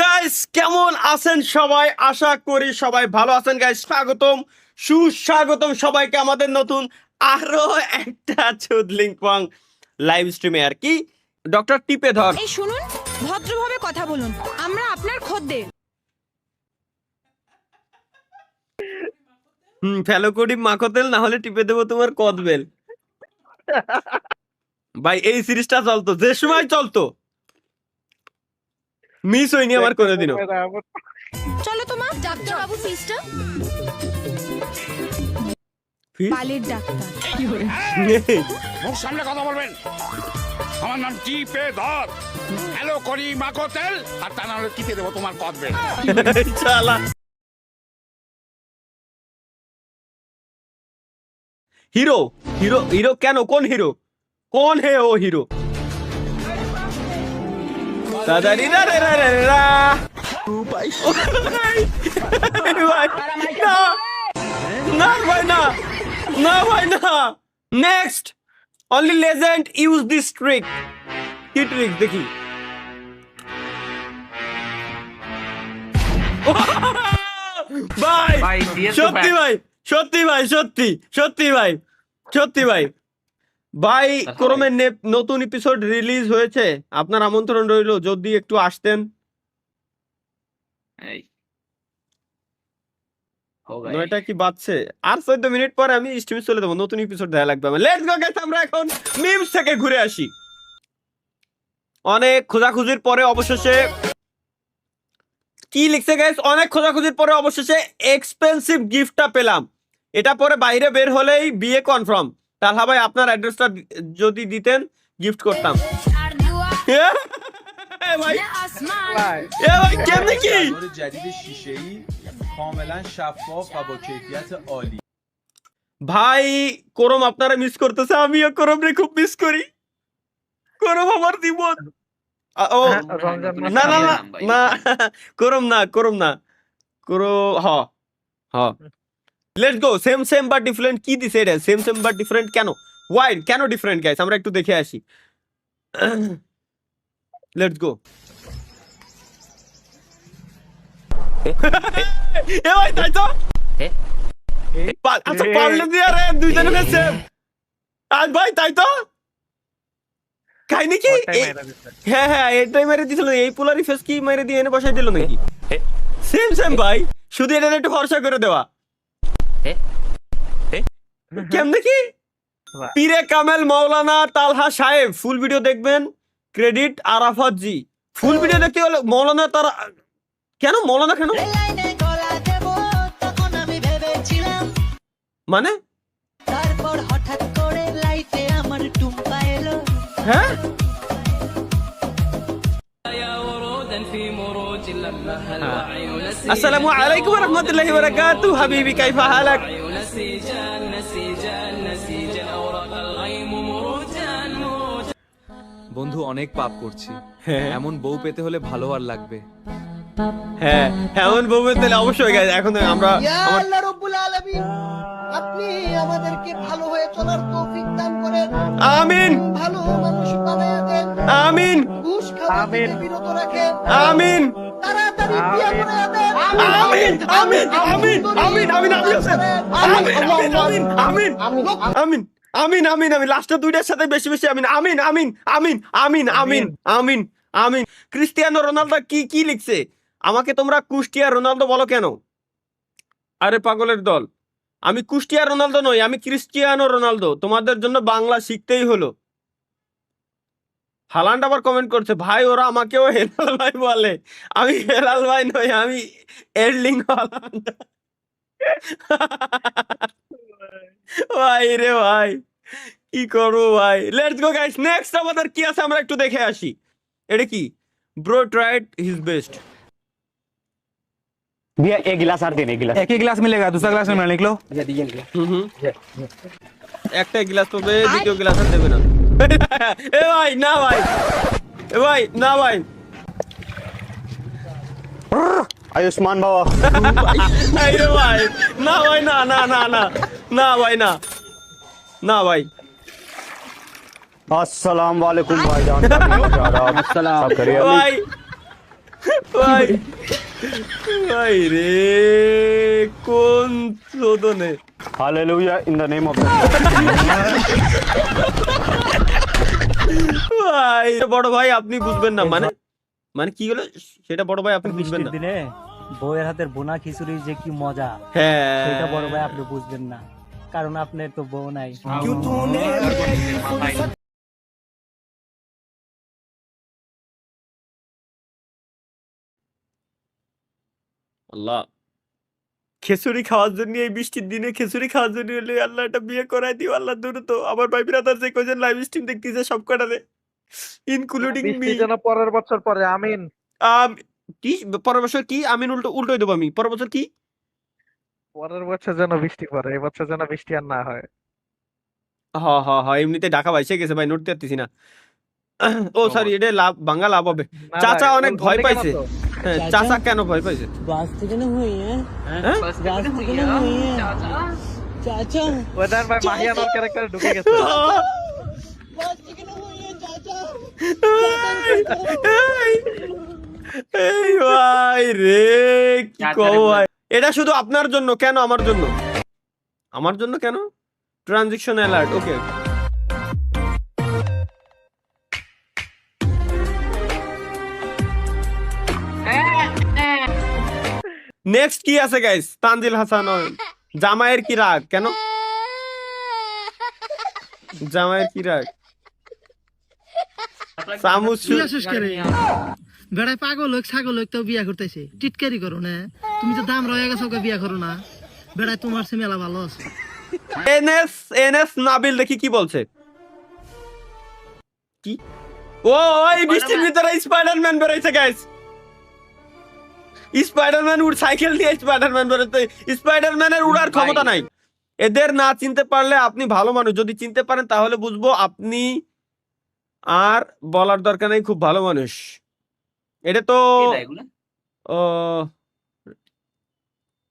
Guys কেমন আছেন সবাই? আশা করি সবাই ভালো আছেন গাইস। সুস্বাগতম সবাইকে আমাদের নতুন আরো একটা চুদলিংপং লাইভ স্ট্রিমে। আর কি ডক্টর টিপে ধর। এই শুনুন, ভদ্রভাবে কথা বলুন, আমরা আপনার খদ্দের। ফেলো করি মাখতেল, না হলে টিপে দেবো তোমার কদবেল। ভাই এই সিরিজটা চলতো, যে সময় চলতো, মিস হয়নি আমার কোনোদিনও। চলো তোমার ডাক্তার বাবু ফিসটা। বালের ডাক্তার মুখ সামনে কথা বলবেন। আমার নাম টিপে ধর। হ্যালো করি মাখো তেল, আর তা না হলে টিপে দেবো তোমার কদবেল। চালা হিরো হিরো হিরো কেন? কোন হিরো? কোন হে ও হিরো? না ভাই না, না ভাই না। Next only legend use this trick. কি ট্রিক দেখি? ভাই সত্যি ভাই, সত্যি ভাই, সত্যি সত্যি ভাই, সত্যি ভাই। ভাই ক্রমের নতুন এপিসোড রিলিজ হয়েছে, আপনার আমন্ত্রণ রইল যদি একটু আসতেন। 9টা কি বাজছে? আর 14 মিনিট পরে আমি স্ট্রিমে চলে যাবো, নতুন এপিসোড দেখা লাগবে আমার। লেটস গো গাইস, আমরা এখন মিমস থেকে ঘুরে আসি। অনেক খোঁজাখুঁজির পরে অবশেষে কি লিখছে গাইস? অনেক খোঁজাখুঁজির পরে অবশেষে এক্সপেন্সিভ গিফটটা পেলাম। এটা পরে বাইরে বের হলেই বিয়ে কনফার্ম। তাহলে ভাই আপনার অ্যাড্রেসটা যদি দিতেন গিফট করতাম। ভাই ভাই কেমনে কি? جدید شیشه‌ای کاملا شفاف و با کیفیت عالی. ভাই করম আপনারা মিস করতেছে, আমিও করম রে খুব মিস করি। করম আমার জীবন। ও না না না না, করম না, করম না, করো হ হ। Let's go. Same same but different কি দিছে এটা? সেম সেম বাট ডিফারেন্ট কেন? ওয়াই কেন ডিফারেন্ট গাইস? আমরা একটু দেখে আসি। Let's go. এ ভাই তাই তো, আচ্ছা পারলে দিয়ে রে দুইজনের সেম। আর ভাই তাই তো খাই নাকি? হ্যাঁ হ্যাঁ এটাই মেরে দিছিল, এই পোলারি ফেস কি মেরে দিয়ে এনে বসাই দিল নাকি? সেম সেম ভাই, শুধু এটা একটু খরচা করে দেওয়া। কেমনে কি? পীরে কামেল মাওলানা তালহা সাহেব, ফুল ভিডিও দেখবেন। ক্রেডিট আরাফাত জি। ফুল ভিডিও দেখতে হলে মাওলানা তারা কেন? মাওলানা কেন মানে? তারপর হঠাৎ করে লাইফে আমার টুম্পা এলো। হ্যাঁ আসসালামু আলাইকুম ওয়া রাহমাতুল্লাহি ওয়া বারাকাতুহু। হাবিবি কাইফা হালাক? বন্ধু অনেক পাপ করছি, এমন বউ পেতে হলে ভালো আর লাগবে। হ্যাঁ এমন বউ পেলে অবশ্যই গাইস। এখন আমরা ইয়া আল্লাহ রাব্বুল আলামিন, আপনি আমাদেরকে ভালো হয়ে চলার তৌফিক দান করেন। আমিন ভালো মানুষ বানায়া দেন। আমিন ঘুষ খাওয়া থেকে বিরত রাখেন। আমিন তাড়াতাড়ি বিয়ে করে দেন। আমিন আমিন আমিন আমিন আমিন আমিন আমিন আমিন আমিন আমিন আমিন আমিন লাস্টে দুইটার সাথে বেশি বেশি আমিন আমিন আমিন আমিন আমিন আমিন আমিন আমিন। ক্রিস্টিয়ানো রোনালদো কি কি লিখছে? আমাকে তোমরা কুষ্টিয়া রোনালদো বলো কেন? আরে পাগলের দল, আমি কুষ্টিয়া রোনালদো নই, আমি ক্রিস্টিয়ানো রোনালদো। তোমাদের জন্য বাংলা শিখতেই হলো। হালান্ড আবার কমেন্ট করছে, ভাই ওরা আমাকেও হেলাল ভাই বলে। আমি হেলাল ভাই নই, আমি এরলিং হালান্ড। ভাই রে ভাই কি করবো ভাই। লেটস গো গাইস, নেক্সট আমাদের কি আছে আমরা একটু দেখে আসি। এটা কি? Bro tried his best. भैया एक गिलास और देने गिलास एक ही गिलास मिलेगा, दूसरा गिलास में निकलो। একটা গ্লাস পাবে, দ্বিতীয় গ্লাস আর দেবে না। এ ভাই না ভাই, এ ভাই না ভাই। आयुष्मान बाबा আরে ভাই না ভাই, না না না না না ভাই, না না ভাই। अस्सलाम वालेकुम भाईजान। अस्सलाम ভাই ভাই ভাই রে কোন চোদনে Hallelujah in the name of the ভাই বড় ভাই আপনি বুঝবেন না মানে মানে কি হলো সেটা বড় ভাই আপনি বুঝবেন না দিনে বউয়ের হাতের বোনা খিচুড়ি যে কি মজা হ্যাঁ সেটা বড় ভাই আপনি বুঝবেন না, কারণ আপনার তো বউ নাই। আল্লাহ খিচুড়ি খাওয়ার জন্য এই বৃষ্টির দিনে খিচুড়ি খাওয়ার জন্য হলে আল্লাহ একটা বিয়ে করাই দিও আল্লাহ দ্রুত আমার ভাই ব্রাদার যে কজন লাইভ স্ট্রিম দেখতেছে সব কটারে ইনক্লুডিং মি পরের বছর পরে আমিন কি পরের বছর কি আমিন উল্টোই দেবো আমি পরের বছর কি পরের বছর যেন বৃষ্টি পড়ে, এই বছর যেন বৃষ্টি আর না হয়। হ হ হ এমনিতে ঢাকা বাইসে গেছে ভাই নোট পারতেছি না ও সরি এটা লাভ বাংলা লাভ হবে না চাচা ভাই, অনেক ওই ভয় বলতে পাইছে কেন তো? হ্যাঁ, চাচা কেন ভয় পাইছে ওদের ভাই মাহিয়ানোর ক্যারেক্টারে ঢুকে গেছে। এই ভাই রে কি কও ভাই এটা শুধু আপনার জন্য কেন আমার জন্য আমার জন্য কেন ট্রানজিশন অ্যালার্ট ওকে নেক্সট কি আছে গাইস তানজিল হাসান জামাইয়ের কি রাগ কেন জামাইয়ের কি রাগ সামুস বেড়ায় পাগল হোক ছাগল হোক তো বিয়া করতেছে টিটকারি করো না তুমি তো দাম রয়ে গেছো বিয়া করো না বেড়ায় তোমার সে মেলা ভালো আছে এনএস নাবিল দেখি কি বলছে কি ও এই বৃষ্টির ভিতরে স্পাইডারম্যান বেরোইছে গাইস স্পাইডারম্যান উড় সাইকেল নিয়ে স্পাইডারম্যান বেরোতে স্পাইডারম্যানের উড়ার ক্ষমতা নাই এদের না চিনতে পারলে আপনি ভালো মানুষ যদি চিনতে পারেন তাহলে বুঝবো আপনি আর বলার দরকার নেই খুব ভালো মানুষ এটা তো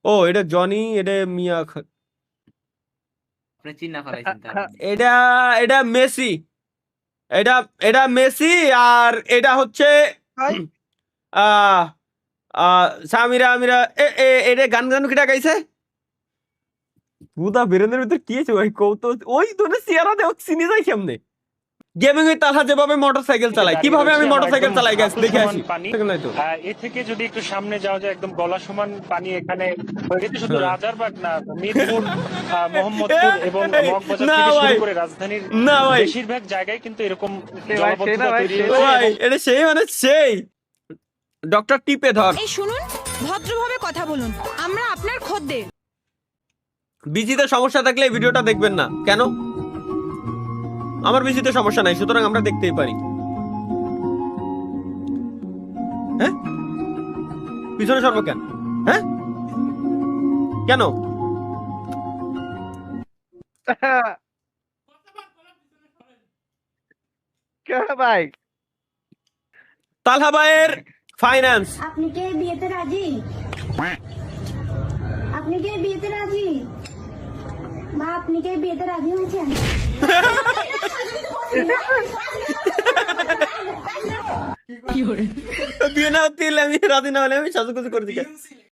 ও এটা জনি এটা মিয়া এটা এটা মেসি এটা এটা মেসি আর এটা হচ্ছে সামিরা আমিরা এটা গান গান কিটা গাইছে বুদা বেরেনের ভিতর কি আছে ভাই কৌতো ওই তোনে সিয়ারা দেখ চিনি যাই কেমনে গেমিং এর তালহা যেভাবে মোটরসাইকেল চালায় কিভাবে আমি মোটরসাইকেল চালাই গাইস দেখে আসি এ থেকে যদি একটু সামনে যাওয়া যায় একদম গলা সমান পানি এখানে হয়েছে শুধু রাজারবাগ না মিরপুর মোহাম্মদপুর এবং মগবাজার থেকে শুরু করে রাজধানীর বেশিরভাগ জায়গায় কিন্তু এরকম জলাবদ্ধতা তৈরি ভাই এটা সেই মানে সেই ডক্টর টিপে ধর এই শুনুন ভদ্রভাবে কথা বলুন আমরা আপনার খদ্দের বিজিতে সমস্যা থাকলে এই ভিডিওটা দেখবেন না কেন আমার বিজিতে সমস্যা নাই সুতরাং আমরা দেখতেই পারি হ্যাঁ পিছনে সর্ব কেন হ্যাঁ কেন ভাই তালহা ভাইয়ের ফাইন্যান্স আপনি কি বিয়েতে রাজি? আপনি কি বিয়েতে রাজি? মা আপনি কি বিয়েতে রাজি হয়েছেন? বিয়ে না হতে আমি রাজি না হলে আমি সাজুগুজু করে দিই